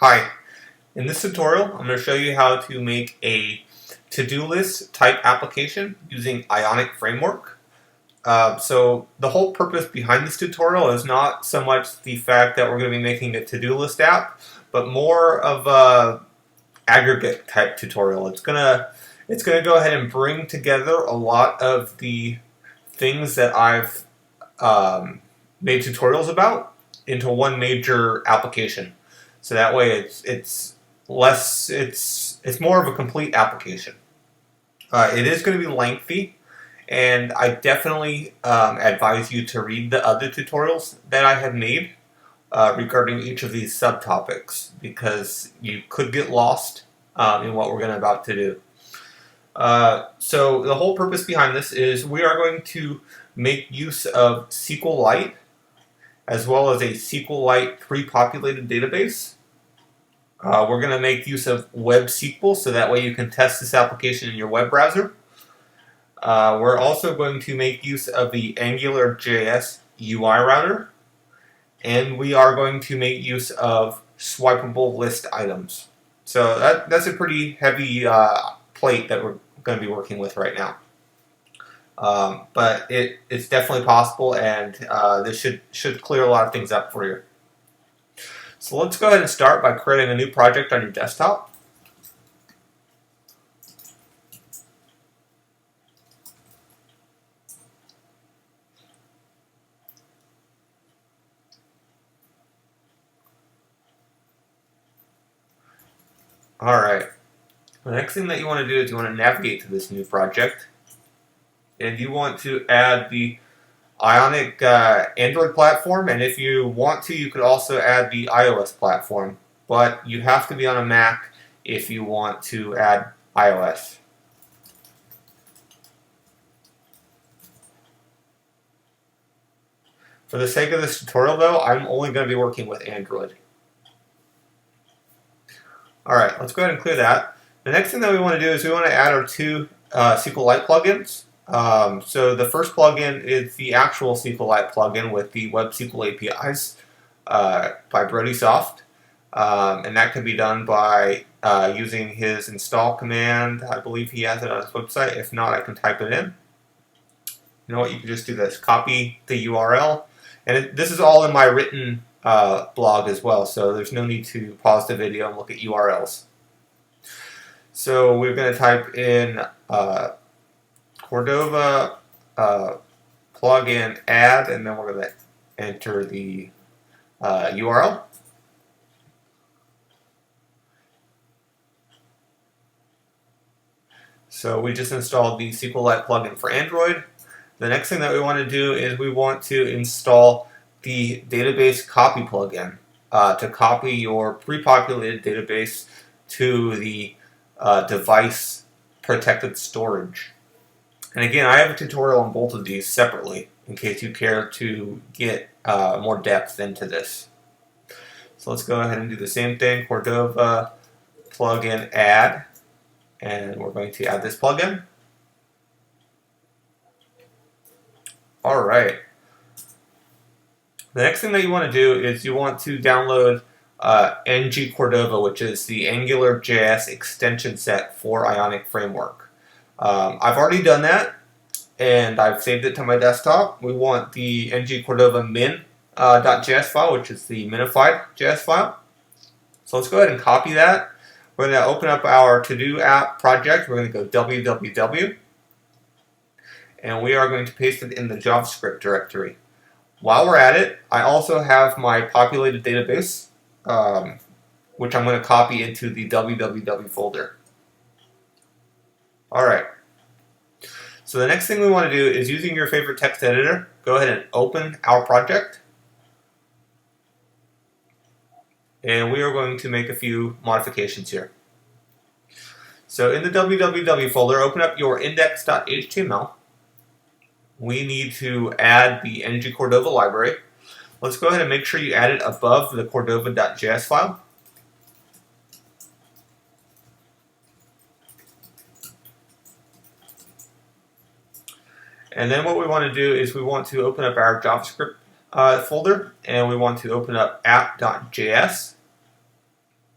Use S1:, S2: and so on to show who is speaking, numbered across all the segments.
S1: Hi, in this tutorial I'm going to show you how to make a to-do list type application using Ionic Framework. So the whole purpose behind this tutorial is not so much the fact that we're going to be making a to-do list app, but more of a aggregate type tutorial. It's gonna go ahead and bring together a lot of the things that I've made tutorials about into one major application. So that way it's more of a complete application. It is going to be lengthy, and I definitely advise you to read the other tutorials that I have made regarding each of these subtopics, because you could get lost in what we're about to do. So the whole purpose behind this is we are going to make use of SQLite as well as a SQLite pre-populated database. We're going to make use of web SQL, so that way you can test this application in your web browser. We're also going to make use of the AngularJS UI router, and we are going to make use of swipeable list items. So that's a pretty heavy plate that we're going to be working with right now. But it's definitely possible, and this should clear a lot of things up for you. So let's go ahead and start by creating a new project on your desktop. Alright, the next thing that you want to do is you want to navigate to this new project, and you want to add the Ionic Android platform, and if you want to, you could also add the iOS platform, but you have to be on a Mac if you want to add iOS. For the sake of this tutorial though, I'm only going to be working with Android. Alright, let's go ahead and clear that. The next thing that we want to do is we want to add our two SQLite plugins. So the first plugin is the actual SQLite plugin with the Web SQL APIs by BrodySoft, and that can be done by using his install command. I believe he has it on his website. If not, I can type it in. You know what? You can just do this: copy the URL, and this is all in my written blog as well. So there's no need to pause the video and look at URLs. So we're going to type in Cordova plugin add, and then we're going to enter the URL. So we just installed the SQLite plugin for Android. The next thing that we want to do is we want to install the database copy plugin to copy your pre-populated database to the device protected storage. And again, I have a tutorial on both of these separately in case you care to get more depth into this. So let's go ahead and do the same thing: Cordova plugin add, and we're going to add this plugin. Alright. The next thing that you want to do is you want to download ng Cordova, which is the AngularJS extension set for Ionic Framework. I've already done that, and I've saved it to my desktop. We want the ng Cordova min.js file, which is the minified JS file. So let's go ahead and copy that. We're going to open up our to-do app project. We're going to go www, and we are going to paste it in the JavaScript directory. While we're at it, I also have my populated database, which I'm going to copy into the www folder. Alright, so the next thing we want to do is, using your favorite text editor, go ahead and open our project. And we are going to make a few modifications here. So in the www folder, open up your index.html. We need to add the ng Cordova library. Let's go ahead and make sure you add it above the cordova.js file. And then what we want to do is we want to open up our JavaScript folder, and we want to open up app.js.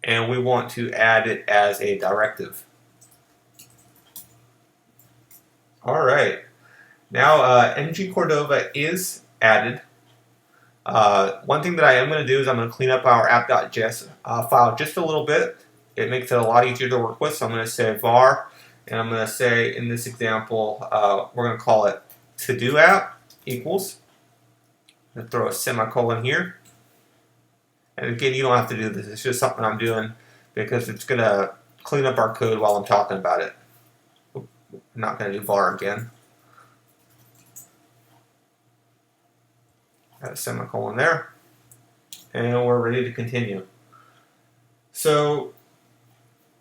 S1: and we want to add it as a directive. All right, now ng Cordova is added. One thing that I am going to do is I'm going to clean up our app.js file just a little bit. It makes it a lot easier to work with, so I'm going to say var, and I'm going to say in this example, we're going to call it to-do app equals. I'm going to throw a semicolon here. And again, you don't have to do this. It's just something I'm doing because it's going to clean up our code while I'm talking about it. I'm not going to do var again. Got a semicolon there. And we're ready to continue. So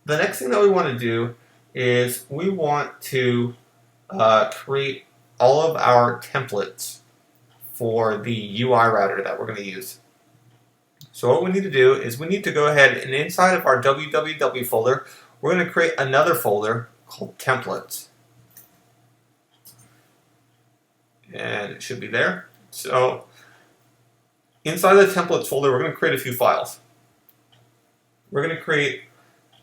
S1: the next thing that we want to do is we want to create all of our templates for the UI router that we're going to use. So what we need to do is we need to go ahead and inside of our www folder, we're going to create another folder called templates. And it should be there. So inside the templates folder, we're going to create a few files. We're going to create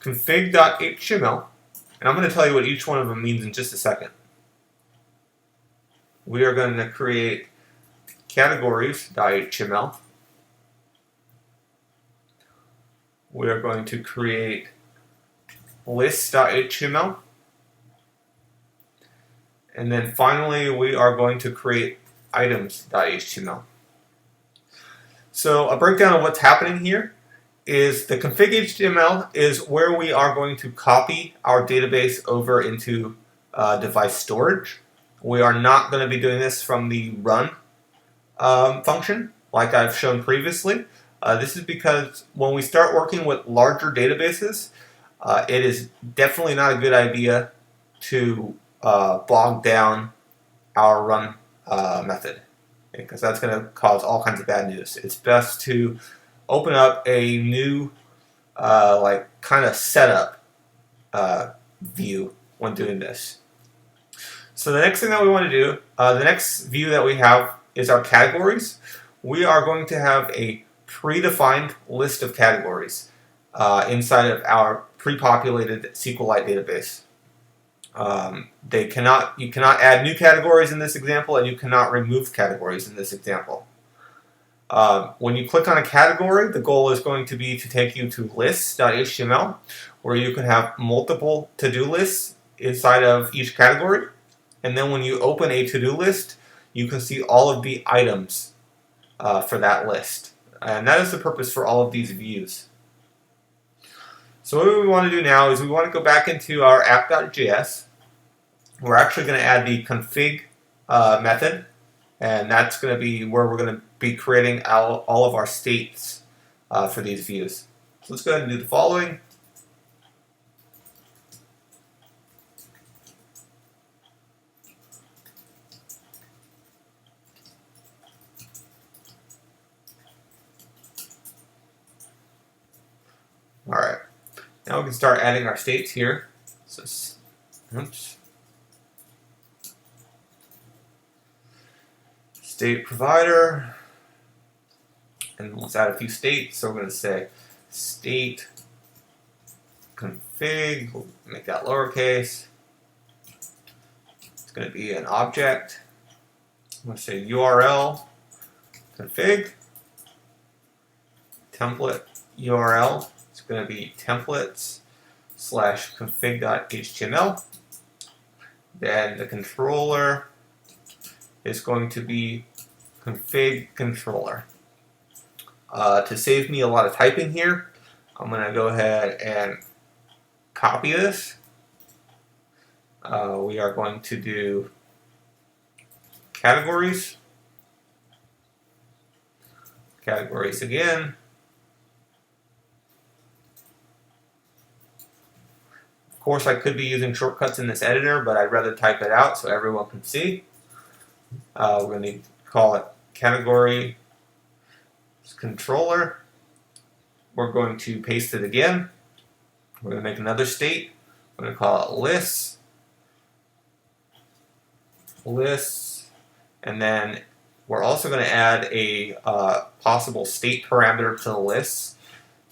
S1: config.html, and I'm going to tell you what each one of them means in just a second. We are going to create categories.html. We are going to create lists.html. And then finally, we are going to create items.html. So a breakdown of what's happening here is the config.html is where we are going to copy our database over into device storage. We are not going to be doing this from the run function like I've shown previously. This is because when we start working with larger databases, it is definitely not a good idea to bog down our run method, because that's going to cause all kinds of bad news. It's best to open up a new kind of setup view when doing this. So the next thing that we want to do, the next view that we have is our categories. We are going to have a predefined list of categories inside of our pre-populated SQLite database. You cannot add new categories in this example, and you cannot remove categories in this example. When you click on a category, the goal is going to be to take you to lists.html, where you can have multiple to-do lists inside of each category. And then when you open a to-do list, you can see all of the items for that list. And that is the purpose for all of these views. So what we want to do now is we want to go back into our app.js. We're actually going to add the config method, and that's going to be where we're going to be creating all of our states for these views. So let's go ahead and do the following. All right, now we can start adding our states here. So, oops. State provider, and let's add a few states. So we're going to say state config, we'll make that lowercase. It's going to be an object. I'm going to say URL config, template URL. It's going to be templates/config.html. Then the controller is going to be config controller. To save me a lot of typing here, I'm going to go ahead and copy this. We are going to do categories. Categories again. Of course, I could be using shortcuts in this editor, but I'd rather type it out so everyone can see. We're going to call it category controller. We're going to paste it again. We're going to make another state. We're going to call it lists. Lists. And then we're also going to add a possible state parameter to the lists.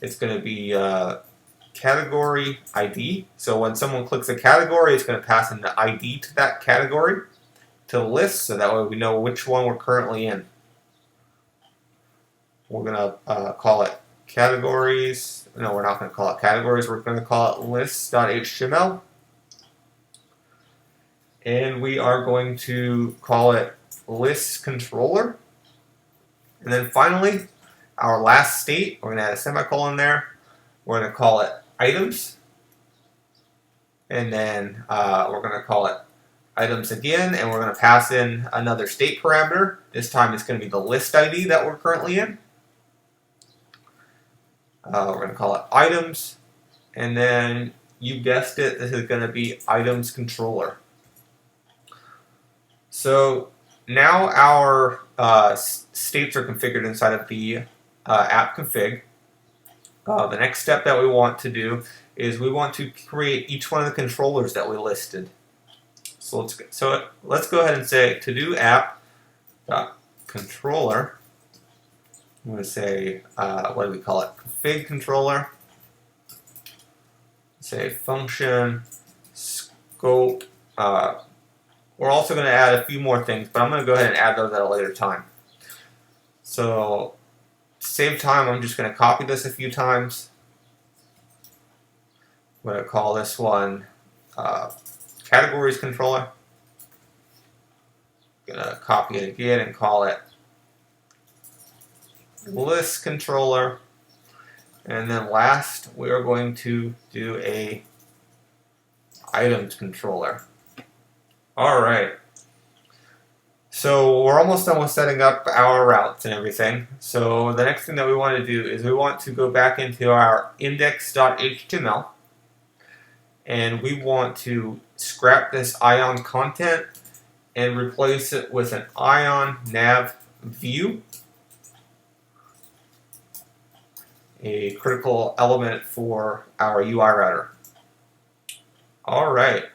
S1: It's going to be category ID. So when someone clicks a category, it's going to pass in the ID to that category to the list, so that way we know which one we're currently in. We're going to call it categories. No, we're not going to call it categories. We're going to call it lists.html. And we are going to call it list controller. And then finally, our last state, we're going to add a semicolon there. We're going to call it items. And then we're going to call it items again, and we're going to pass in another state parameter. This time it's going to be the list ID that we're currently in. We're going to call it items, and then you guessed it, this is going to be items controller. So now our states are configured inside of the app config. The next step that we want to do is we want to create each one of the controllers that we listed. So let's go ahead and say to do app.controller. I'm going to say, what do we call it? Config controller. Say function, scope. We're also going to add a few more things, but I'm going to go ahead and add those at a later time. So to save time, I'm just going to copy this a few times. I'm going to call this one categories controller. I'm going to copy it again and call it list controller. And then last, we are going to do a items controller. All right. So we're almost done with setting up our routes and everything. So the next thing that we want to do is we want to go back into our index.html, and we want to scrap this ion content and replace it with an ion nav view, a critical element for our UI router. All right.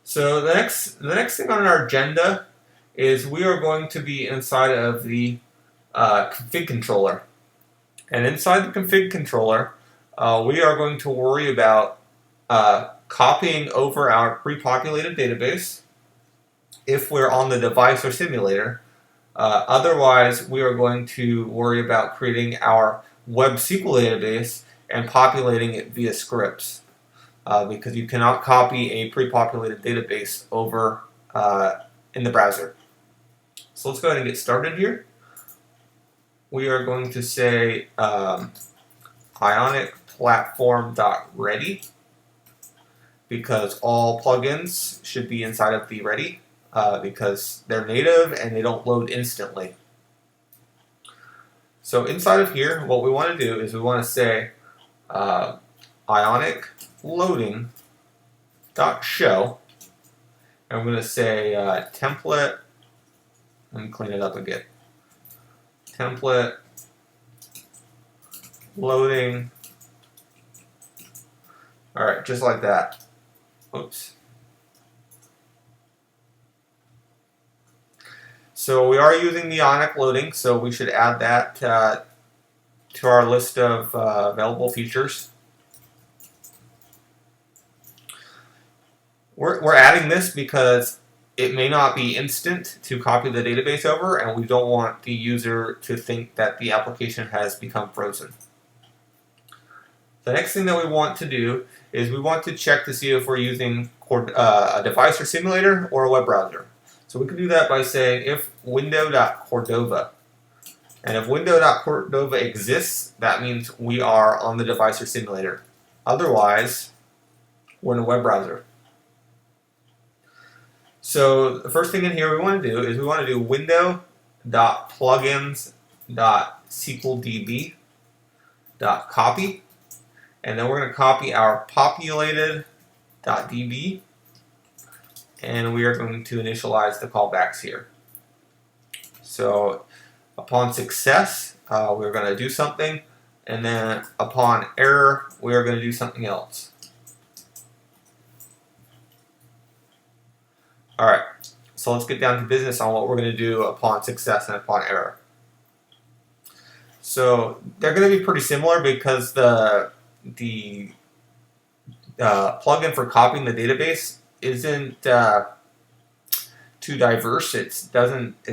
S1: So the next thing on our agenda is we are going to be inside of the config controller. And inside the config controller, we are going to worry about copying over our pre-populated database if we're on the device or simulator. Otherwise, we are going to worry about creating our web SQL database and populating it via scripts. Because you cannot copy a pre-populated database over in the browser. So let's go ahead and get started here. We are going to say Ionic platform.ready, because all plugins should be inside of the ready because they're native and they don't load instantly. So inside of here, what we want to do is we want to say Ionic loading dot show, and I'm going to say template. Let me clean it up again. Template loading. All right, just like that. Oops. So we are using the Ionic loading, so we should add that to our list of available features. We're adding this because it may not be instant to copy the database over, and we don't want the user to think that the application has become frozen. The next thing that we want to do is we want to check to see if we're using a device or simulator or a web browser. So we can do that by saying if window.cordova. And if window.cordova exists, that means we are on the device or simulator. Otherwise, we're in a web browser. So the first thing in here we want to do is we want to do window.plugins.sqldb.copy, and then we're going to copy our populated.db, and we are going to initialize the callbacks here. So upon success, we're going to do something, and then upon error, we are going to do something else. Alright, so let's get down to business on what we're going to do upon success and upon error. So they're going to be pretty similar because the the plugin for copying the database isn't too diverse. It's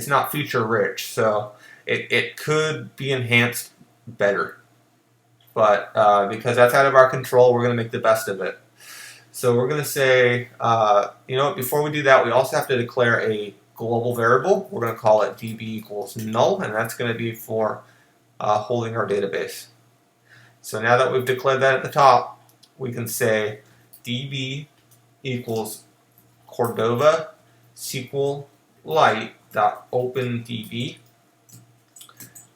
S1: not feature rich, so it could be enhanced better. But because that's out of our control, we're going to make the best of it. So we're going to say, you know what, before we do that, we also have to declare a global variable. We're going to call it db equals null, and that's going to be for holding our database. So now that we've declared that at the top, we can say db equals Cordova SQLite .opendb,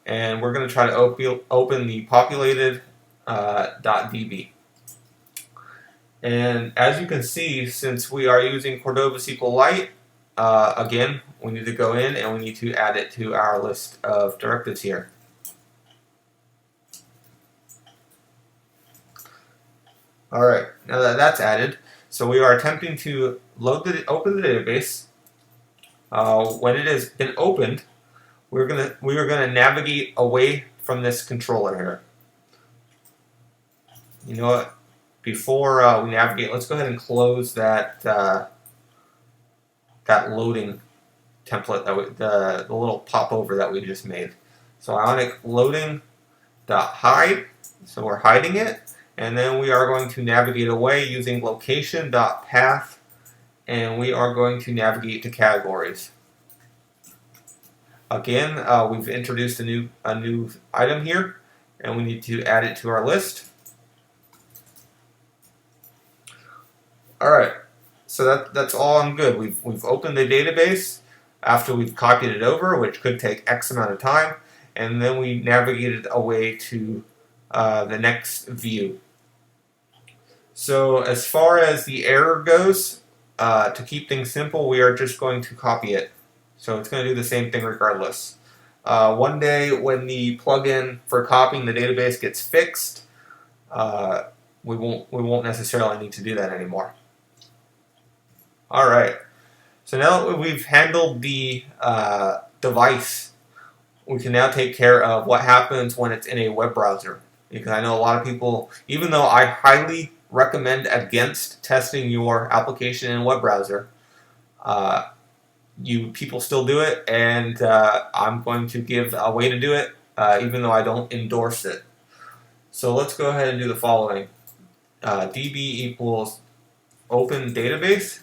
S1: and we're going to try to open the populated .db. And as you can see, since we are using Cordova SQLite, again, we need to go in and we need to add it to our list of directives here. Alright, now that that's added, so we are attempting to open the database. When it has been opened, we are gonna navigate away from this controller here. You know what? Before we navigate, let's go ahead and close that that loading template, that the little popover that we just made. So Ionic loading .hide, so we're hiding it, and then we are going to navigate away using location .path, and we are going to navigate to categories. Again, we've introduced a new item here, and we need to add it to our list. Alright, so that's all on good. We've opened the database after we've copied it over, which could take X amount of time, and then we navigated away to the next view. So as far as the error goes, to keep things simple, we are just going to copy it. So it's going to do the same thing regardless. One day when the plugin for copying the database gets fixed, we won't necessarily need to do that anymore. Alright, so now that we've handled the device, we can now take care of what happens when it's in a web browser. Because I know a lot of people, even though I highly recommend against testing your application in a web browser, people still do it, and I'm going to give a way to do it, even though I don't endorse it. So let's go ahead and do the following. db equals open database.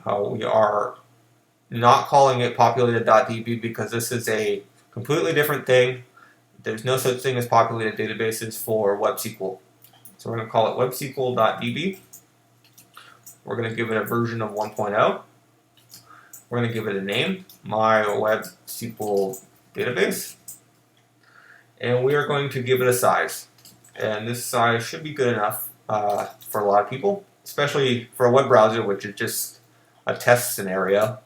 S1: We are not calling it populated.db because this is a completely different thing. There's no such thing as populated databases for WebSQL. So we're going to call it websql.db. We're going to give it a version of 1.0. We're going to give it a name, my WebSQL database. And we are going to give it a size. And this size should be good enough for a lot of people, especially for a web browser, which is just a test scenario.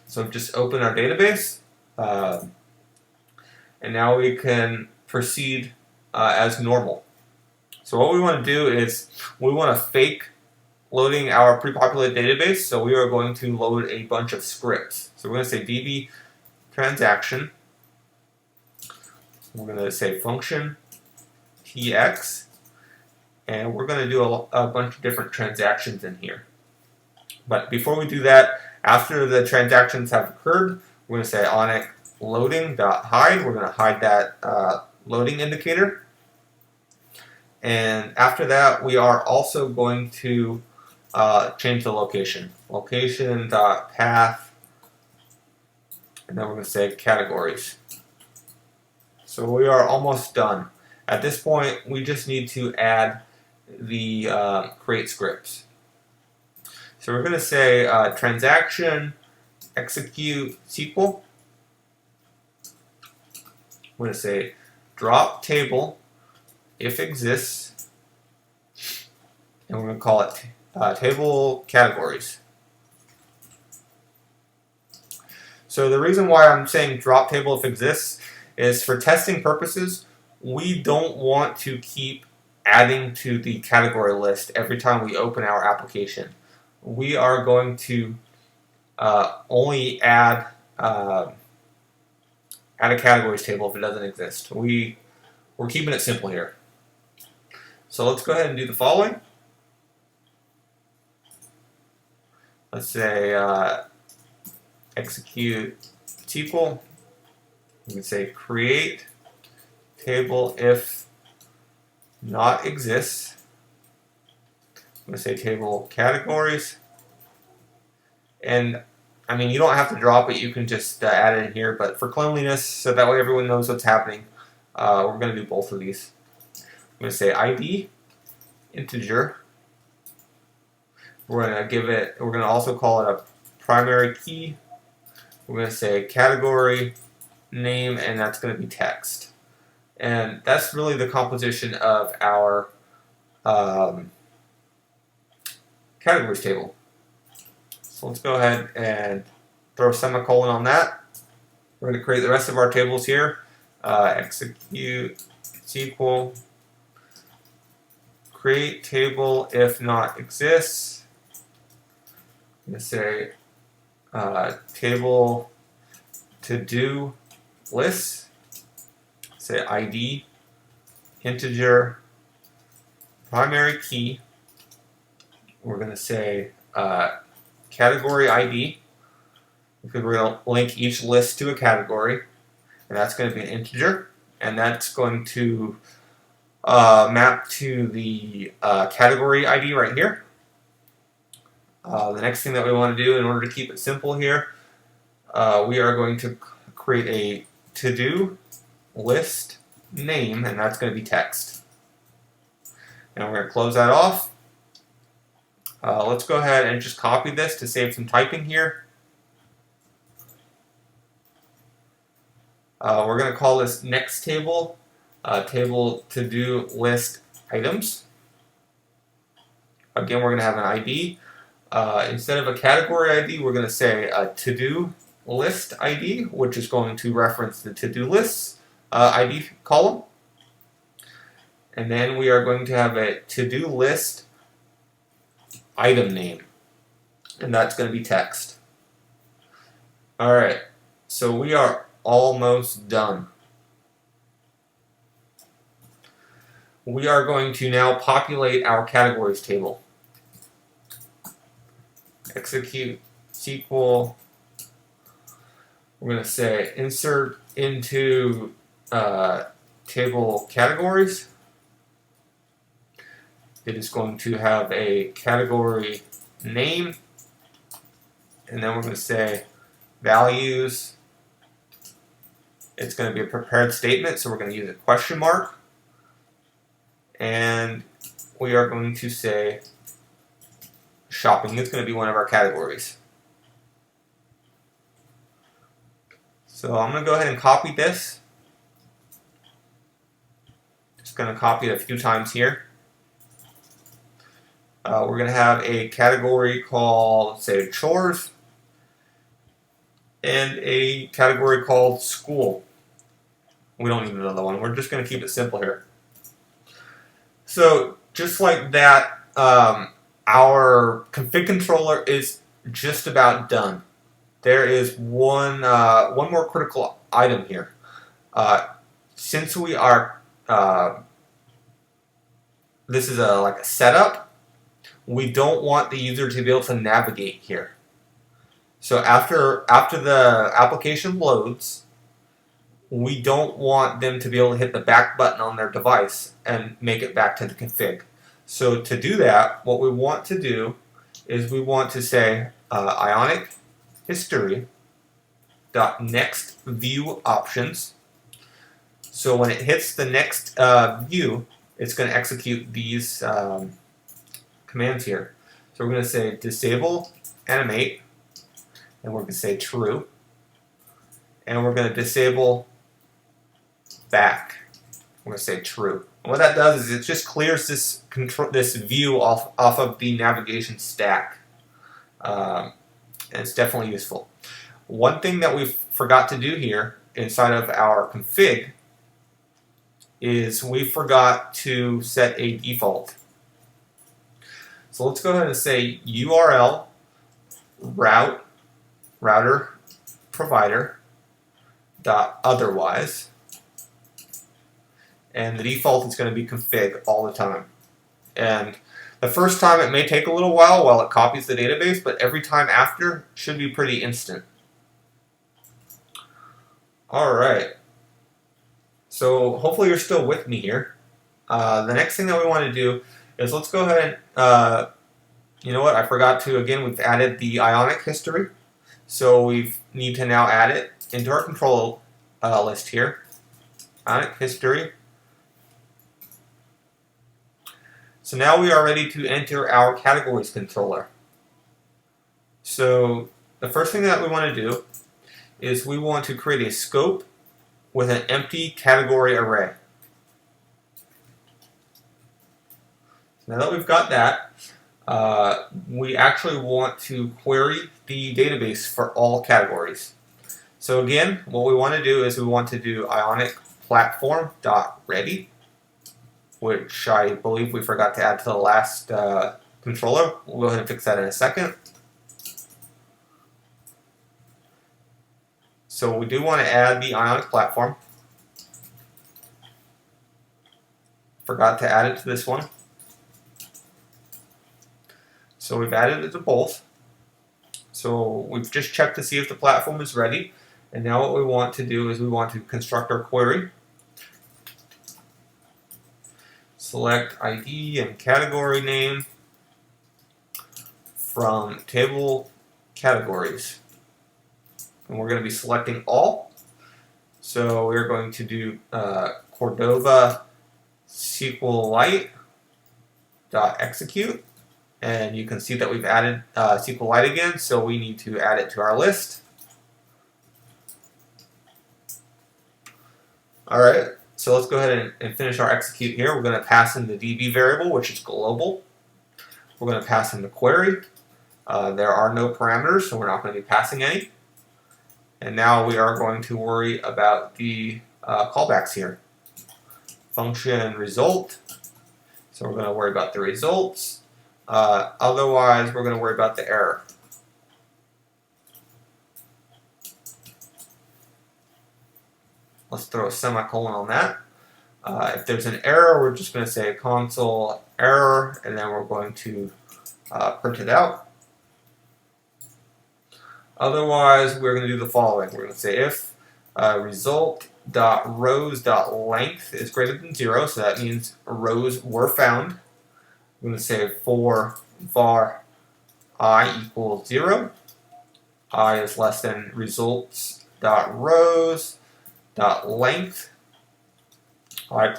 S1: So just open our database, and now we can proceed as normal. So what we want to do is we want to fake loading our pre-populated database, so we are going to load a bunch of scripts. So we're going to say db transaction, we're going to say function tx, and we're going to do a bunch of different transactions in here. But before we do that, after the transactions have occurred, we're going to say Ionic loading.hide. We're going to hide that loading indicator. And after that, we are also going to change the location. Location.path, and then we're going to say categories. So we are almost done. At this point, we just need to add the create scripts. So we're going to say transaction execute SQL. We're going to say drop table if exists, and we're going to call it table categories. So the reason why I'm saying drop table if exists is for testing purposes. We don't want to keep adding to the category list every time we open our application. We are going to only add a categories table if it doesn't exist. We We're keeping it simple here. So let's go ahead and do the following. Let's say execute SQL. We can say create table if not exists. I'm going to say table categories. And I mean, you don't have to drop it, you can just add it in here, but for cleanliness, so that way everyone knows what's happening, we're going to do both of these. I'm going to say ID, integer. We're going to also call it a primary key. We're going to say category, name, and that's going to be text. And that's really the composition of our categories table. So let's go ahead and throw a semicolon on that. We're going to create the rest of our tables here. Execute SQL create table if not exists. I'm going to say table to do list. Say ID integer primary key. We're going to say category ID, because we're going to link each list to a category, and that's going to be an integer, and that's going to map to the category ID right here. The next thing that we want to do in order to keep it simple here, we are going to create a to-do list name, and that's going to be text. And we're going to close that off. Let's go ahead and just copy this to save some typing here. We're going to call this next table, table to do list items. Again, we're going to have an ID. Instead of a category ID, we're going to say a to do list ID, which is going to reference the to do lists ID column. And then we are going to have a to do list item name, and that's going to be text. Alright, so we are almost done. We are going to now populate our categories table. Execute SQL. We're going to say insert into table categories. It is going to have a category name, and then we're going to say values. It's going to be a prepared statement, so we're going to use a question mark, and we are going to say shopping is going to be one of our categories. So I'm going to go ahead and copy this. Just going to copy it a few times here. We're going to have a category called, say, chores, and a category called school. We don't need another one. We're just going to keep it simple here. So just like that, our config controller is just about done. There is one more critical item here. Since we are, this is like a setup, we don't want the user to be able to navigate here. So after the application loads, we don't want them to be able to hit the back button on their device and make it back to the config. So to do that, what we want to do is we want to say Ionic history dot next view options. So when it hits the next view, it's going to execute these commands here. So we're going to say disable animate, and we're going to say true, and we're going to disable back. We're going to say true. And what that does is it just clears this view off of the navigation stack, and it's definitely useful. One thing that we forgot to do here inside of our config is we forgot to set a default. So let's go ahead and say URL router provider dot otherwise, and the default is going to be config all the time. And the first time it may take a little while it copies the database, but every time after should be pretty instant. Alright, so hopefully you're still with me here. The next thing that we want to do is let's go ahead and, you know what, I forgot to, again, we've added the Ionic history. So we need to now add it into our control list here. Ionic history. So now we are ready to enter our categories controller. So the first thing that we want to do is we want to create a scope with an empty category array. Now that we've got that, we actually want to query the database for all categories. So again, what we want to do is we want to do Ionic platform.ready, which I believe we forgot to add to the last controller. We'll go ahead and fix that in a second. So we do want to add the Ionic platform. Forgot to add it to this one. So we've added it to both. So we've just checked to see if the platform is ready. And now what we want to do is we want to construct our query. Select ID and category name from table categories. And we're going to be selecting all. So we're going to do Cordova SQLite .execute. And you can see that we've added SQLite again, so we need to add it to our list. Alright, so let's go ahead and finish our execute here. We're going to pass in the DB variable, which is global. We're going to pass in the query. There are no parameters, so we're not going to be passing any. And now we are going to worry about the callbacks here. Function result. So we're going to worry about the results. Otherwise, we're going to worry about the error. Let's throw a semicolon on that. If there's an error, we're just going to say console error, and then we're going to print it out. Otherwise, we're going to do the following. We're going to say if result.rows.length is greater than 0, so that means rows were found. We're going to say for var I equals 0, I is less than results.rows.length I++.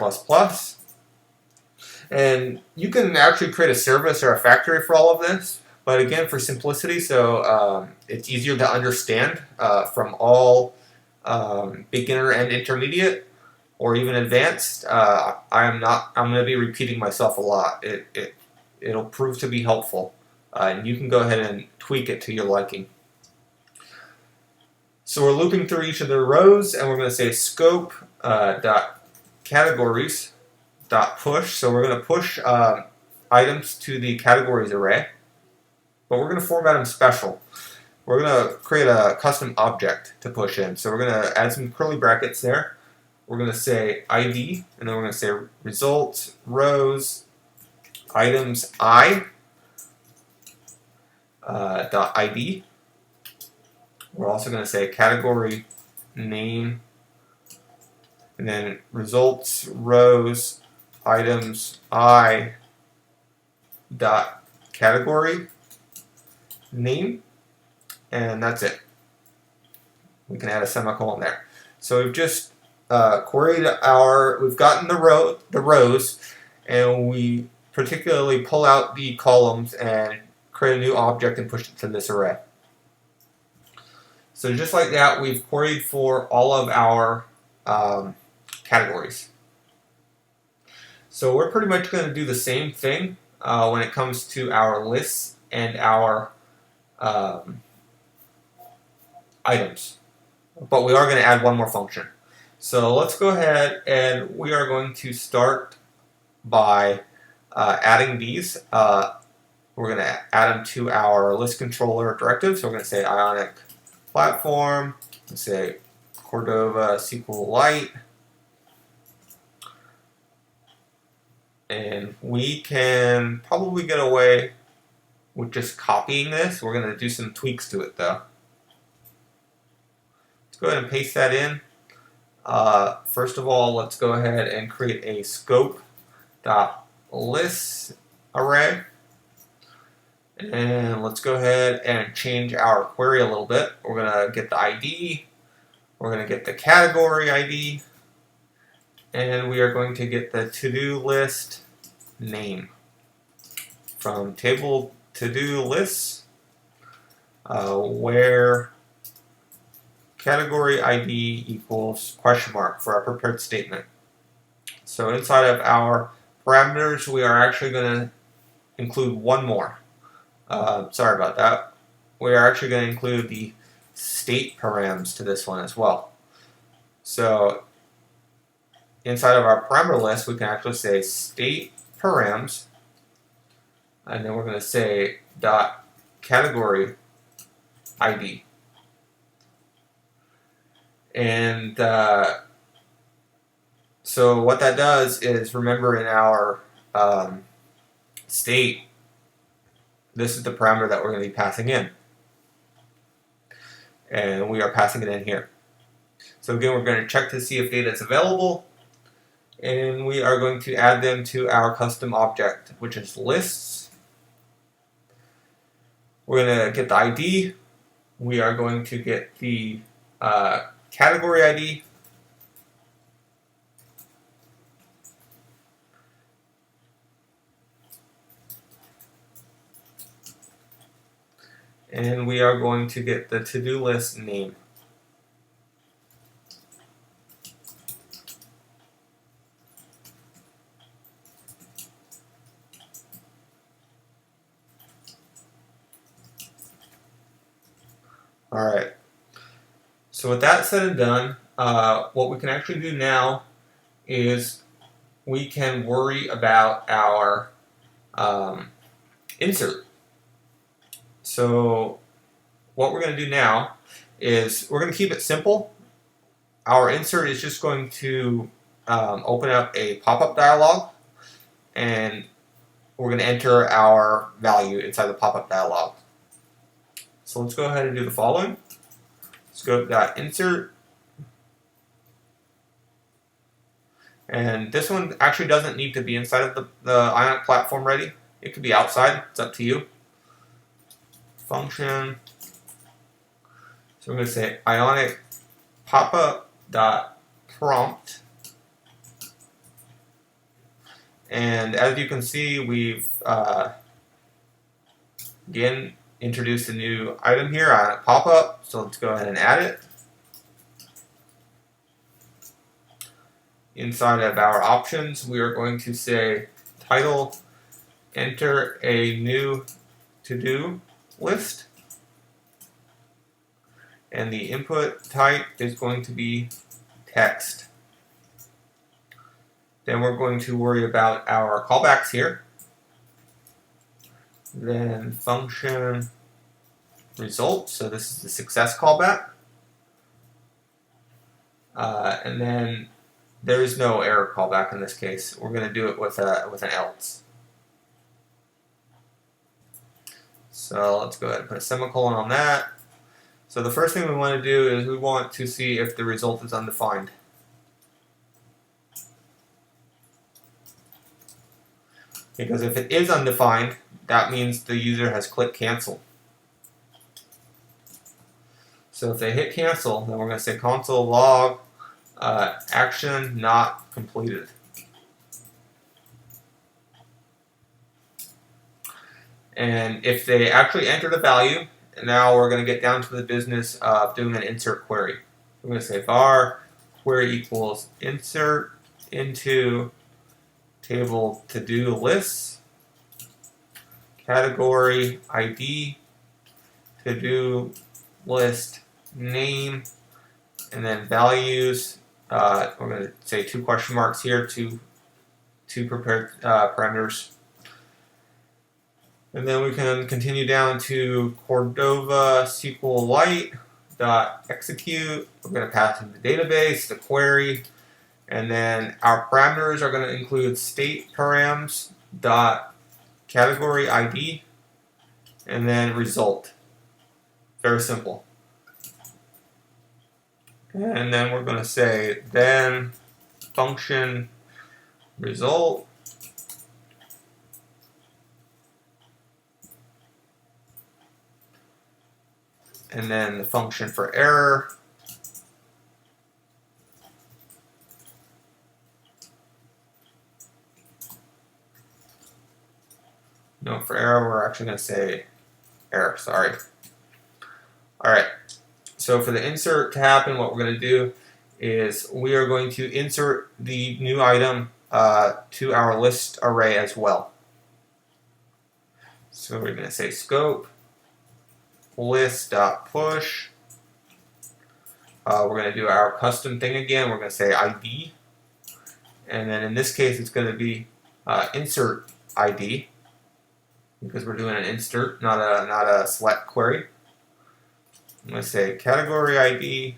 S1: And you can actually create a service or a factory for all of this, but again, for simplicity, so it's easier to understand from all beginner and intermediate or even advanced. I'm going to be repeating myself a lot. It'll prove to be helpful, and you can go ahead and tweak it to your liking. So we're looping through each of the rows, and we're going to say scope dot categories dot push. So we're going to push items to the categories array, but we're going to format them special. We're going to create a custom object to push in. So we're going to add some curly brackets there. We're going to say ID, and then we're going to say results, rows, items I, dot ID. We're also going to say category name, and then results, rows, items I, dot category name, and that's it. We can add a semicolon there. So we've just queried we've gotten the rows, and we particularly pull out the columns and create a new object and push it to this array. So just like that, we've queried for all of our categories. So we're pretty much going to do the same thing when it comes to our lists and our items. But we are going to add one more function. So let's go ahead and we are going to start by adding these. We're going to add them to our list controller directive. So we're going to say Ionic platform, and say Cordova SQLite, And we can probably get away with just copying this. We're going to do some tweaks to it though. Let's go ahead and paste that in. First of all, let's go ahead and create a scope.list array. And let's go ahead and change our query a little bit. We're going to get the ID. We're going to get the category ID. And we are going to get the to-do list name from table to-do lists, where category ID equals question mark for our prepared statement. So inside of our parameters, we are actually going to include one more. Sorry about that. We are actually going to include the state params to this one as well. So inside of our parameter list, we can actually say state params, and then we're going to say dot category ID. And so what that does is, remember in our state, this is the parameter that we're going to be passing in. And we are passing it in here. So again, we're going to check to see if data is available. And we are going to add them to our custom object, which is lists. We're going to get the ID. We are going to get the category ID. And we are going to get the to-do list name. Alright, so with that said and done, what we can actually do now is we can worry about our insert. So what we're going to do now is we're going to keep it simple. Our insert is just going to open up a pop-up dialog, and we're going to enter our value inside the pop-up dialog. So let's go ahead and do the following. Scope.insert. And this one actually doesn't need to be inside of the Ionic platform ready. It could be outside. It's up to you. Function. So we're going to say Ionic popup.prompt. And as you can see, we've again introduced a new item here on pop-up. So let's go ahead and add it. Inside of our options, we are going to say title, enter a new to-do list, and the input type is going to be text. Then we're going to worry about our callbacks here. Then function result, so this is the success callback. And then there is no error callback in this case. We're going to do it with an else. So let's go ahead and put a semicolon on that. So the first thing we want to do is we want to see if the result is undefined. Because if it is undefined, that means the user has clicked cancel. So if they hit cancel, then we're going to say console log action not completed. And if they actually entered a value, now we're going to get down to the business of doing an insert query. We're going to say var query equals insert into table to-do lists, category ID, to-do list name, and then values. We're going to say 2 question marks here, two prepared parameters. And then we can continue down to Cordova SQLite dot execute. We're going to pass in the database, the query, And then our parameters are going to include state params dot category ID and then result. Very simple. And then we're going to say then function result and then the function for error. No, for error we're actually going to say error, sorry. Alright, so for the insert to happen, what we're going to do is we are going to insert the new item to our list array as well. So we're going to say scope list.push. We're going to do our custom thing again. We're going to say ID. And then in this case, it's going to be insert ID because we're doing an insert, not a select query. I'm going to say category ID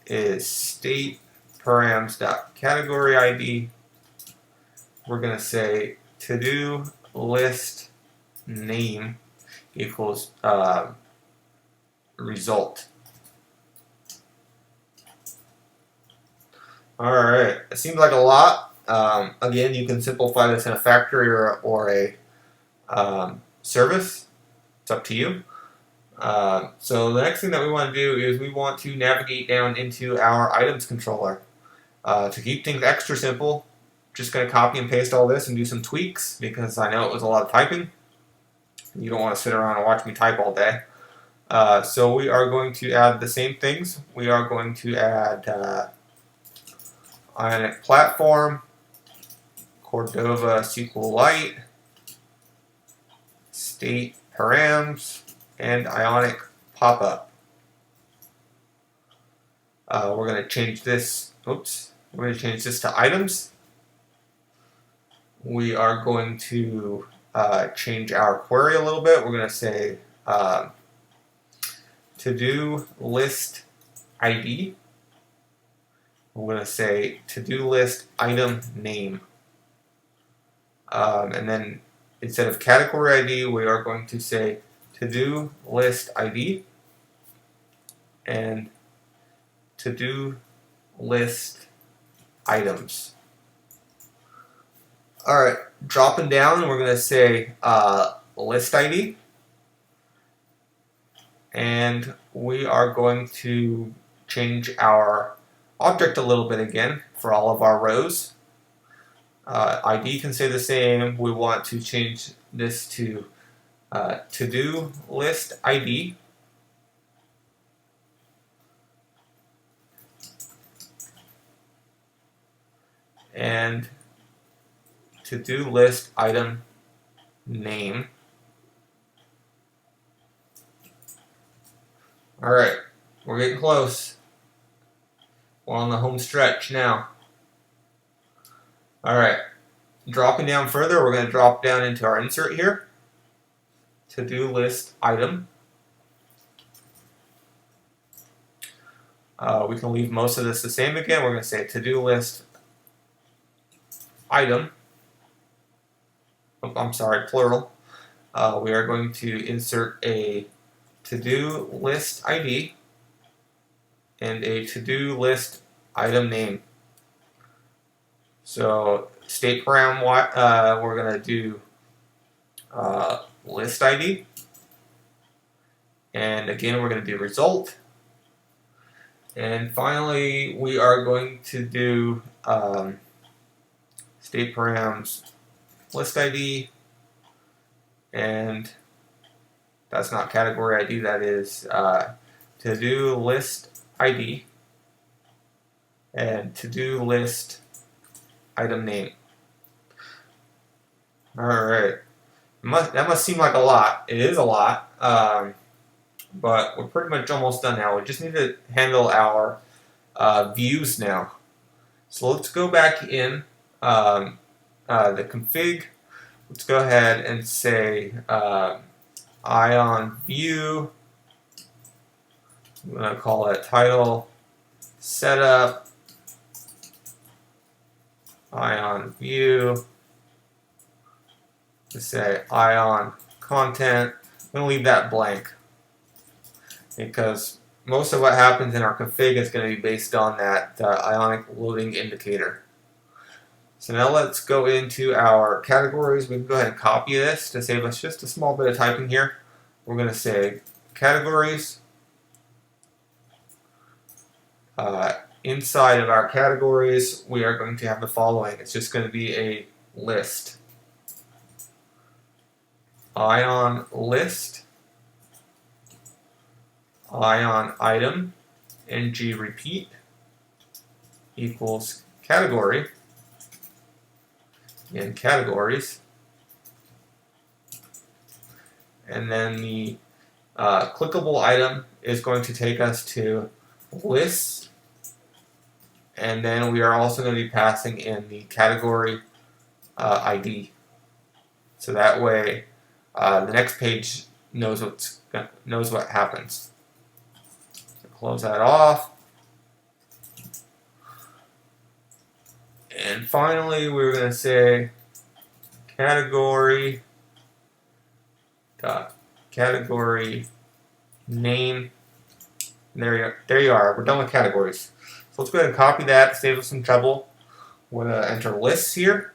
S1: is state params.category ID. We're going to say to do list name equals result. Alright, it seems like a lot. Again, you can simplify this in a factory or a service. It's up to you. So the next thing that we want to do is we want to navigate down into our items controller. To keep things extra simple, just going to copy and paste all this and do some tweaks because I know it was a lot of typing. You don't want to sit around and watch me type all day. So we are going to add the same things. We are going to add Ionic Platform, Cordova SQLite, state params, and Ionic pop-up. We're going to change this. Oops. We're going to change this to items. We are going to change our query a little bit. We're going to say to do list ID. We're going to say to do list item name. And then instead of category ID, we are going to say to do list ID and to do list items. Alright, dropping down, we're going to say list ID, and we are going to change our object a little bit again for all of our rows. ID can stay the same. We want to change this to do list ID. And to do list item name. Alright, we're getting close. We're on the home stretch now. Alright, dropping down further, we're going to drop down into our insert here. To do list item. We can leave most of this the same again. We're going to say to do list item. Oh, I'm sorry, plural. We are going to insert a to do list ID and a to do list item name. So state param, we're going to do list ID, and again we're going to do result, and finally we are going to do state params list ID, and that's not category ID, that is to do list ID and to do list item name. Alright, that must seem like a lot. It is a lot, but we're pretty much almost done now. We just need to handle our views now. So let's go back in the config. Let's go ahead and say ion view. I'm going to call it title setup ion view, to say ion content. I'm going to leave that blank because most of what happens in our config is going to be based on that Ionic loading indicator. So now let's go into our categories. We can go ahead and copy this to save us just a small bit of typing here. We're going to say categories. Inside of our categories, we are going to have the following. It's just going to be a list. Ion list, ion item, ng repeat equals category, in categories, and then the clickable item is going to take us to lists, and then we are also going to be passing in the category ID, so that way the next page knows what happens. So close that off. And finally, we're going to say category name. There you are. We're done with categories. So let's go ahead and copy that to save us some trouble. We're going to enter lists here.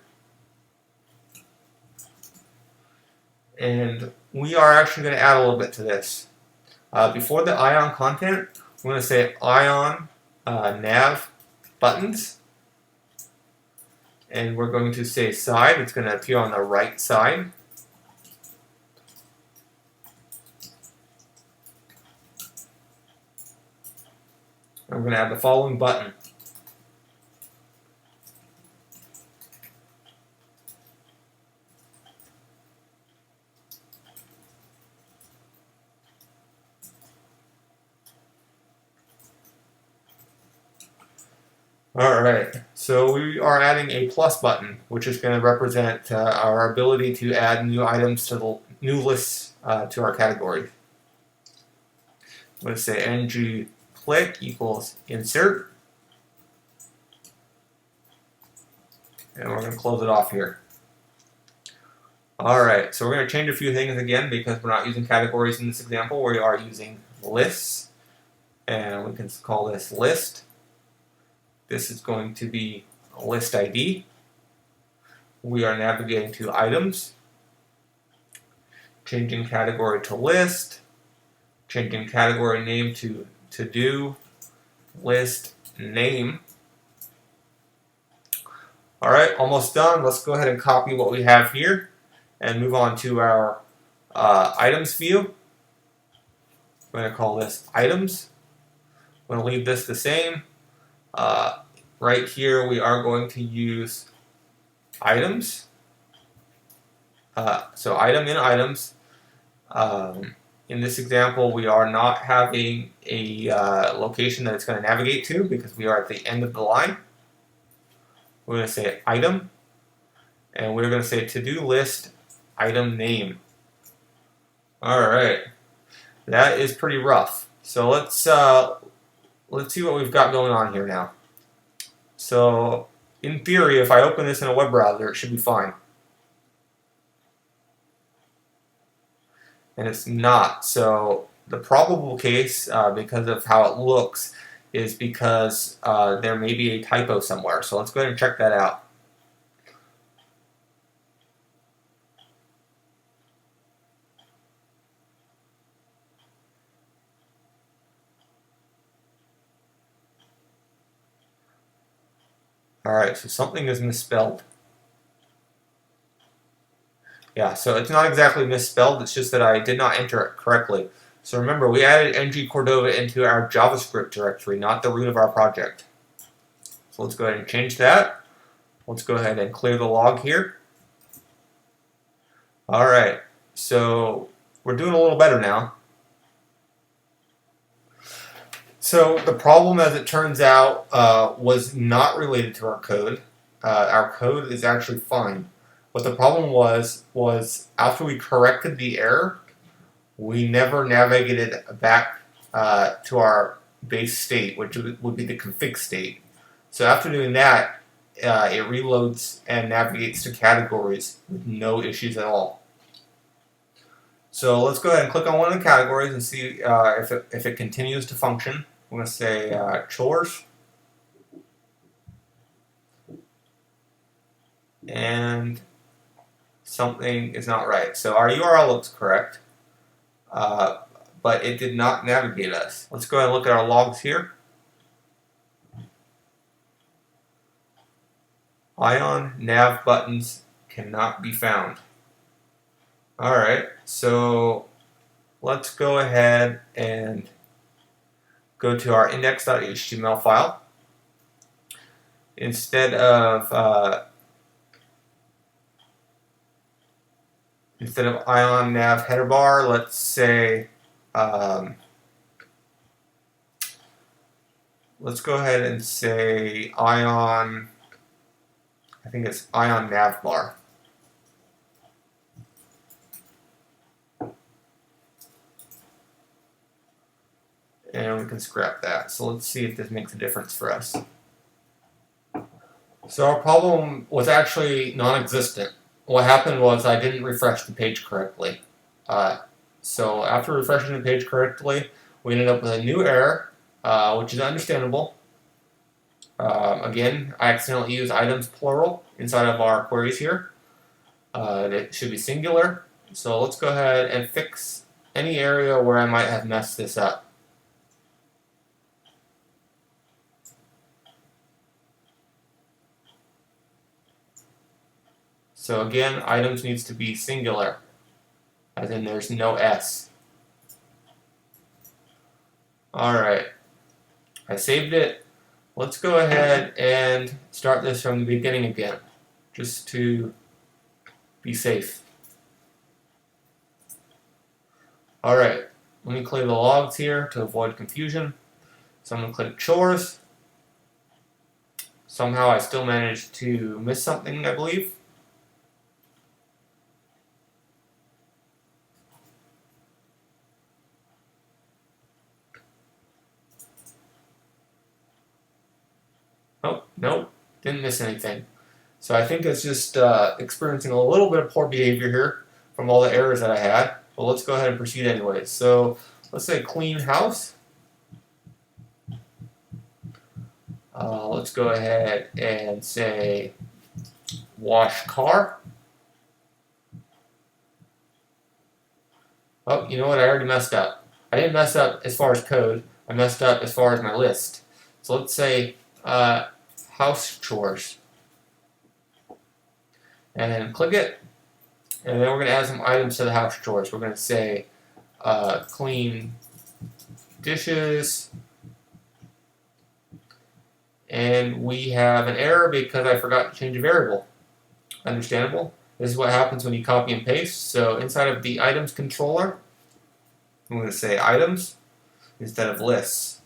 S1: And we are actually going to add a little bit to this. Before the ion content, we're going to say ion nav buttons. And we're going to say side. It's going to appear on the right side. And we're going to add the following button. Alright, so we are adding a plus button, which is going to represent our ability to add new items to the new lists to our category. I'm going to say ng click equals insert, and we're going to close it off here. Alright, so we're going to change a few things again because we're not using categories in this example. We are using lists, and we can call this list. This is going to be list ID. We are navigating to items, changing category to list, changing category name to to-do, list name. Alright, almost done. Let's go ahead and copy what we have here and move on to our items view. I'm going to call this items. I'm going to leave this the same. Right here we are going to use items. So item in items. In this example, we are not having a location that it's going to navigate to because we are at the end of the line. We're going to say item, and we're going to say to-do list item name. Alright, that is pretty rough. So let's see what we've got going on here now. So in theory, if I open this in a web browser, it should be fine. And it's not. So the probable case, because of how it looks, is because there may be a typo somewhere. So let's go ahead and check that out. Alright, so something is misspelled. Yeah, so it's not exactly misspelled, it's just that I did not enter it correctly. So remember, we added ng Cordova into our JavaScript directory, not the root of our project. So let's go ahead and change that. Let's go ahead and clear the log here. Alright, so we're doing a little better now. So the problem, as it turns out, was not related to our code. Our code is actually fine. What the problem was after we corrected the error, we never navigated back to our base state, which would be the config state. So after doing that, it reloads and navigates to categories with no issues at all. So let's go ahead and click on one of the categories and see if it continues to function. I'm going to say chores. And something is not right. So our URL looks correct, but it did not navigate us. Let's go ahead and look at our logs here. Ion nav buttons cannot be found. Alright, so let's go ahead and go to our index.html file. Instead of ion nav header bar, let's say let's go ahead and say ion, I think it's ion nav bar. And we can scrap that. So let's see if this makes a difference for us. So our problem was actually non-existent. What happened was I didn't refresh the page correctly. So after refreshing the page correctly, we ended up with a new error, which is understandable. Again, I accidentally used items plural inside of our queries here. It should be singular. So let's go ahead and fix any area where I might have messed this up. So again, items needs to be singular, as in there's no S. Alright, I saved it. Let's go ahead and start this from the beginning again, just to be safe. Alright, let me clear the logs here to avoid confusion. So I'm going to click chores. Somehow I still managed to miss something, I believe. Oh, nope, didn't miss anything. So I think it's just experiencing a little bit of poor behavior here from all the errors that I had. But let's go ahead and proceed anyways. So let's say clean house. Let's go ahead and say wash car. Oh, you know what? I already messed up. I didn't mess up as far as code. I messed up as far as my list. So let's say house chores. And then click it. And then we're going to add some items to the house chores. We're going to say clean dishes. And we have an error because I forgot to change a variable. Understandable. This is what happens when you copy and paste. So inside of the items controller, I'm going to say items instead of lists.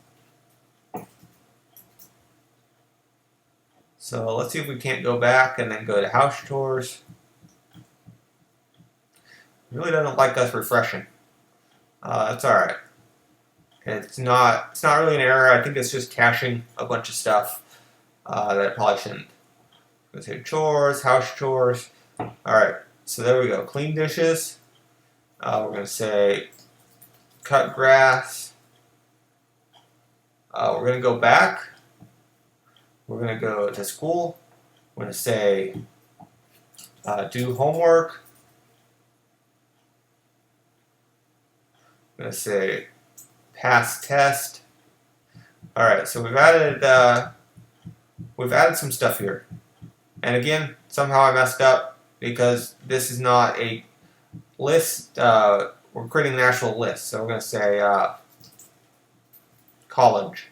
S1: So let's see if we can't go back and then go to house chores. It really doesn't like us refreshing. That's alright. It's not really an error. I think it's just caching a bunch of stuff that it probably shouldn't. Go to chores, house chores. Alright, so there we go. Clean dishes. We're going to say cut grass. We're going to go back. We're going to go to school. We're going to say do homework. I'm going to say pass test. Alright, so we've added some stuff here. And again, somehow I messed up because this is not a list. We're creating an actual list. So we're going to say college.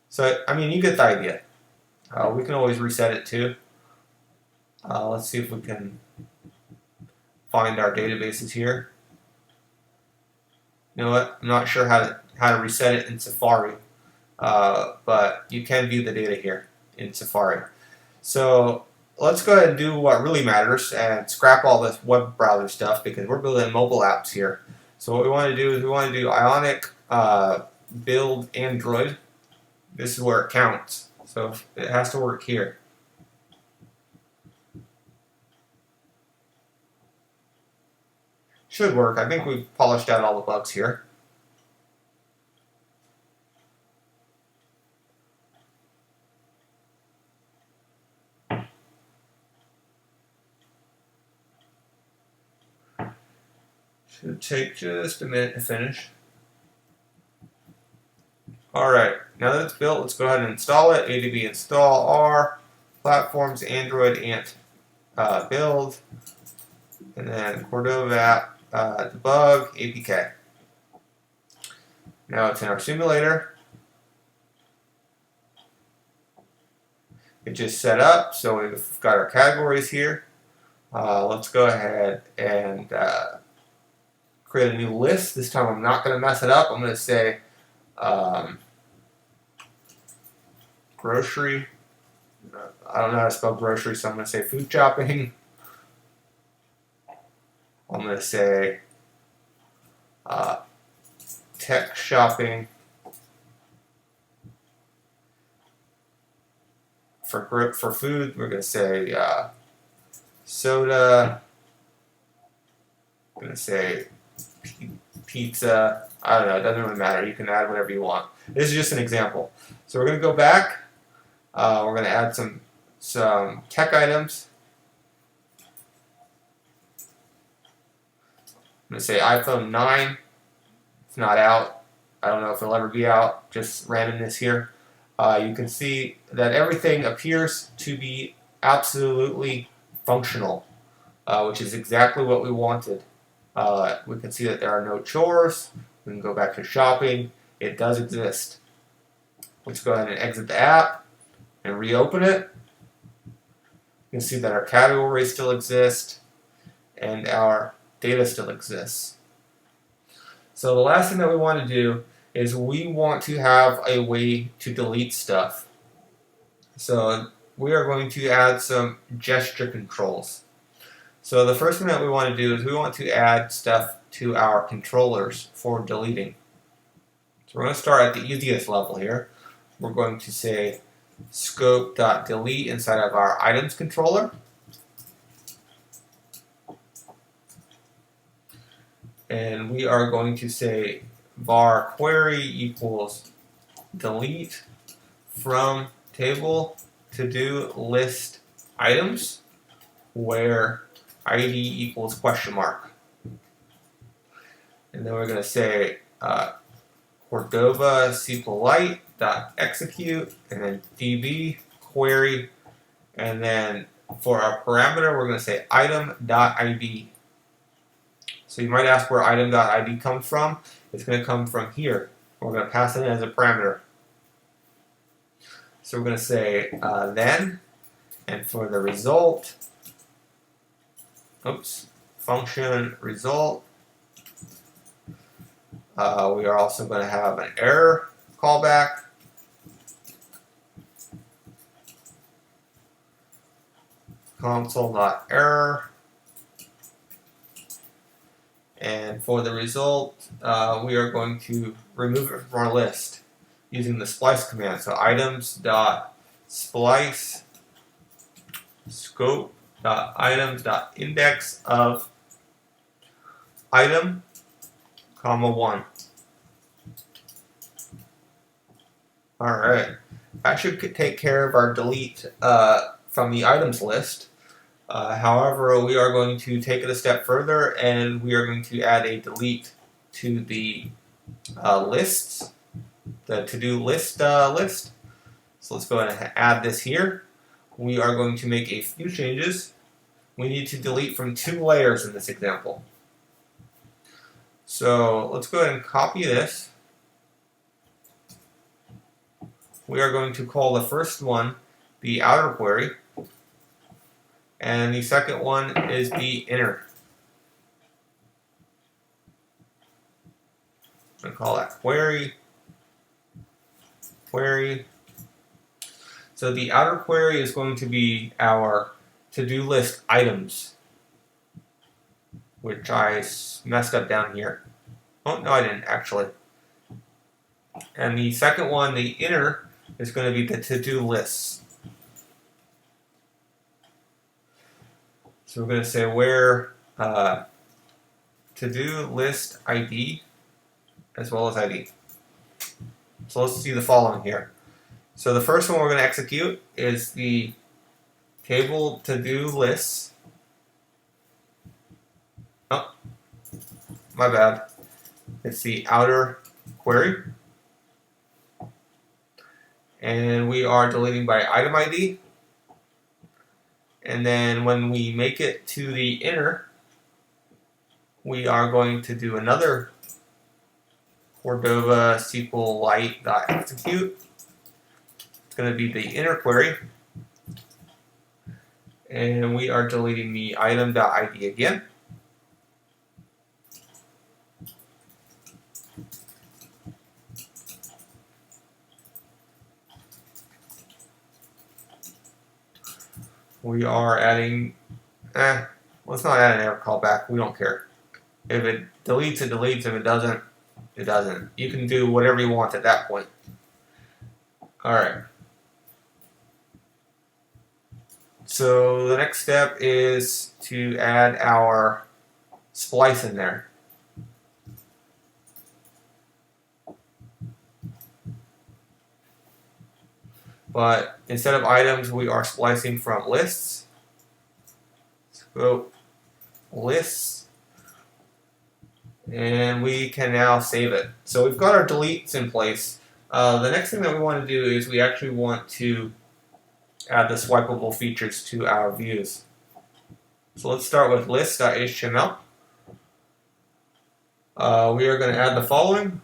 S1: So, I mean, you get the idea. We can always reset it too. Let's see if we can find our databases here. You know what? I'm not sure how to reset it in Safari, but you can view the data here in Safari. So let's go ahead and do what really matters and scrap all this web browser stuff because we're building mobile apps here. So what we want to do is we want to do Ionic build Android. This is where it counts. So it has to work here. Should work. I think we've polished out all the bugs here. Should take just a minute to finish. Alright, now that it's built, let's go ahead and install it. ADB install R, platforms, Android, Ant build, and then Cordova debug, APK. Now it's in our simulator. It just set up, so we've got our categories here. Let's go ahead and create a new list. This time I'm not going to mess it up. I'm going to say grocery. I don't know how to spell grocery, so I'm going to say food shopping. I'm going to say tech shopping. For food, we're going to say soda. I'm going to say pizza. I don't know. It doesn't really matter. You can add whatever you want. This is just an example. So we're going to go back. We're going to add some tech items. I'm going to say iPhone 9. It's not out. I don't know if it'll ever be out. Just randomness here. You can see that everything appears to be absolutely functional, which is exactly what we wanted. We can see that there are no chores. We can go back to shopping. It does exist. Let's go ahead and exit the app and reopen it. You can see that our categories still exist and our data still exists. So the last thing that we want to do is we want to have a way to delete stuff. So we are going to add some gesture controls. So the first thing that we want to do is we want to add stuff to our controllers for deleting. So we're going to start at the easiest level here. We're going to say scope.delete inside of our items controller. And we are going to say var query equals delete from table to do list items where ID equals question mark. And then we're going to say Cordova SQLite dot execute and then db query, and then for our parameter we're going to say item.id. So you might ask where item.id comes from. It's going to come from here. We're going to pass it in as a parameter. So we're going to say then, and for the result, function result, we are also going to have an error callback. Console.error. And for the result, we are going to remove it from our list using the splice command. So items.splice scope.items.index of item, comma 1. Alright, that should take care of our delete from the items list. However, we are going to take it a step further and we are going to add a delete to the lists, the to-do list list. So let's go ahead and add this here. We are going to make a few changes. We need to delete from 2 layers in this example. So let's go ahead and copy this. We are going to call the first one the outer query, and the second one is the inner. I'm going to call that query. So the outer query is going to be our to-do list items, which I messed up down here. Oh, no, I didn't actually. And the second one, the inner, is going to be the to-do list. So we're going to say where to-do list ID as well as ID. So let's see the following here. So the first one we're going to execute is the table to-do lists. Oh, my bad. It's the outer query. And we are deleting by item ID. And then when we make it to the inner, we are going to do another Cordova SQLite.execute. It's going to be the inner query. And we are deleting the item.id again. We are adding, let's not add an error callback. We don't care. If it deletes, it deletes. If it doesn't, it doesn't. You can do whatever you want at that point. Alright. So the next step is to add our splice in there. But instead of items, we are splicing from lists. Let's go lists. And we can now save it. So we've got our deletes in place. The next thing that we want to do is we actually want to add the swipeable features to our views. So let's start with list.html. We are going to add the following.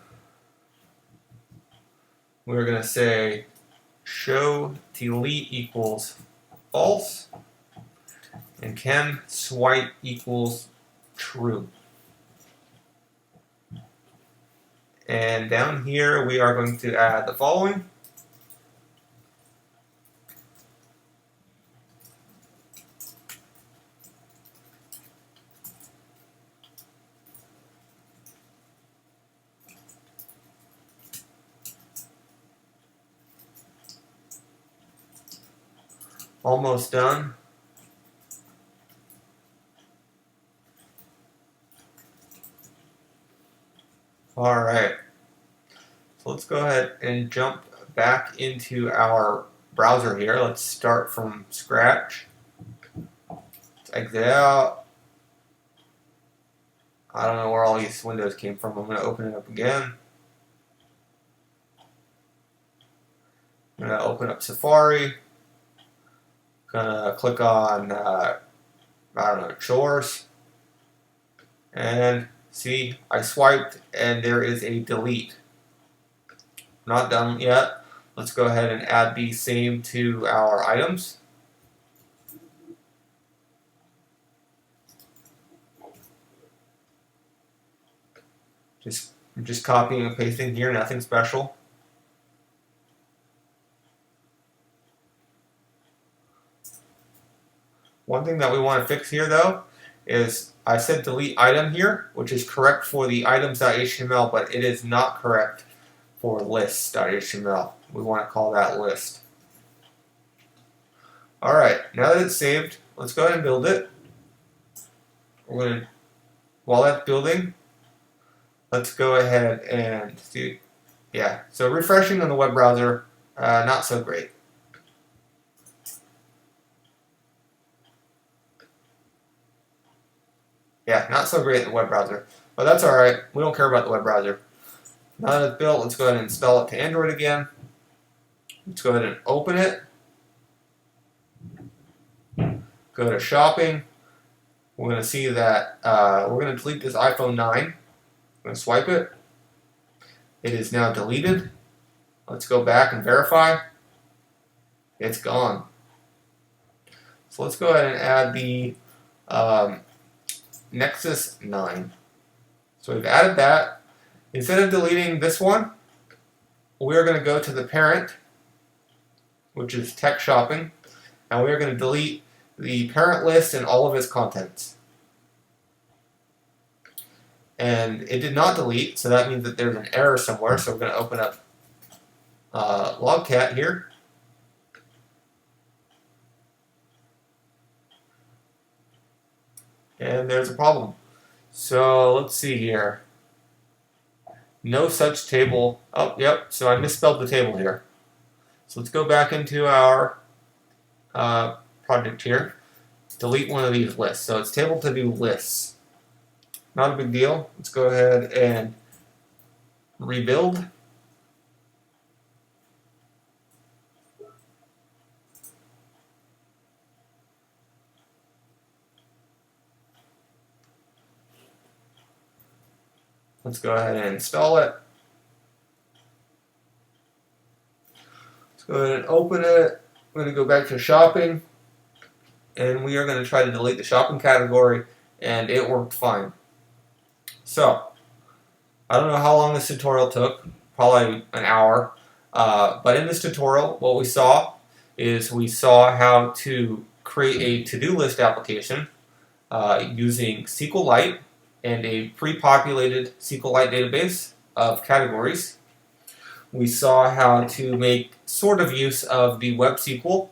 S1: We're going to say show delete equals false and can swipe equals true. And down here we are going to add the following. Almost done. Alright. So let's go ahead and jump back into our browser here. Let's start from scratch. Let's exit out. I don't know where all these windows came from. I'm going to open it up again. I'm going to open up Safari. Gonna click on I don't know, chores, and see I swiped and there is a delete. Not done yet. Let's go ahead and add the same to our items. I'm just copying and pasting here, nothing special. One thing that we want to fix here though is I said delete item here, which is correct for the items.html, but it is not correct for lists.html. We want to call that list. Alright, now that it's saved, let's go ahead and build it. We're going to, while that's building, let's go ahead and do, so refreshing on the web browser, not so great. Yeah, not so great in the web browser, but that's alright. We don't care about the web browser. Now that it's built, let's go ahead and install it to Android again. Let's go ahead and open it. Go to shopping. We're going to see that we're going to delete this iPhone 9. I'm going to swipe it. It is now deleted. Let's go back and verify. It's gone. So let's go ahead and add the Nexus 9. So we've added that. Instead of deleting this one, we're going to go to the parent, which is tech shopping, and we're going to delete the parent list and all of its contents. And it did not delete, so that means that there's an error somewhere, so we're going to open up logcat here. And there's a problem. So let's see here. No such table. Oh, yep. So I misspelled the table here. So let's go back into our project here. Delete one of these lists. So it's table to do lists. Not a big deal. Let's go ahead and rebuild. Let's go ahead and install it. Let's go ahead and open it. We're going to go back to shopping. And we are going to try to delete the shopping category. And it worked fine. So, I don't know how long this tutorial took. Probably an hour. But in this tutorial, what we saw is we saw how to create a to-do list application using SQLite and a pre-populated SQLite database of categories. We saw how to make sort of use of the web SQL.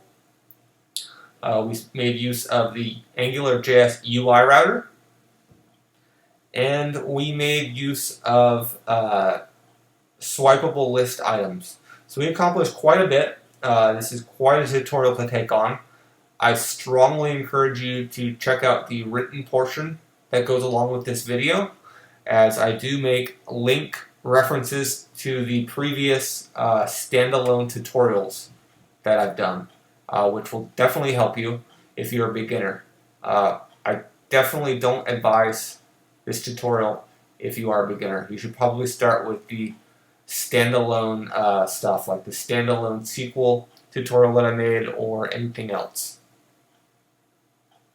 S1: We made use of the AngularJS UI router. And we made use of swipeable list items. So we accomplished quite a bit. This is quite a tutorial to take on. I strongly encourage you to check out the written portion that goes along with this video, as I do make link references to the previous standalone tutorials that I've done, which will definitely help you if you're a beginner. I definitely don't advise this tutorial if you are a beginner. You should probably start with the standalone stuff, like the standalone SQL tutorial that I made or anything else.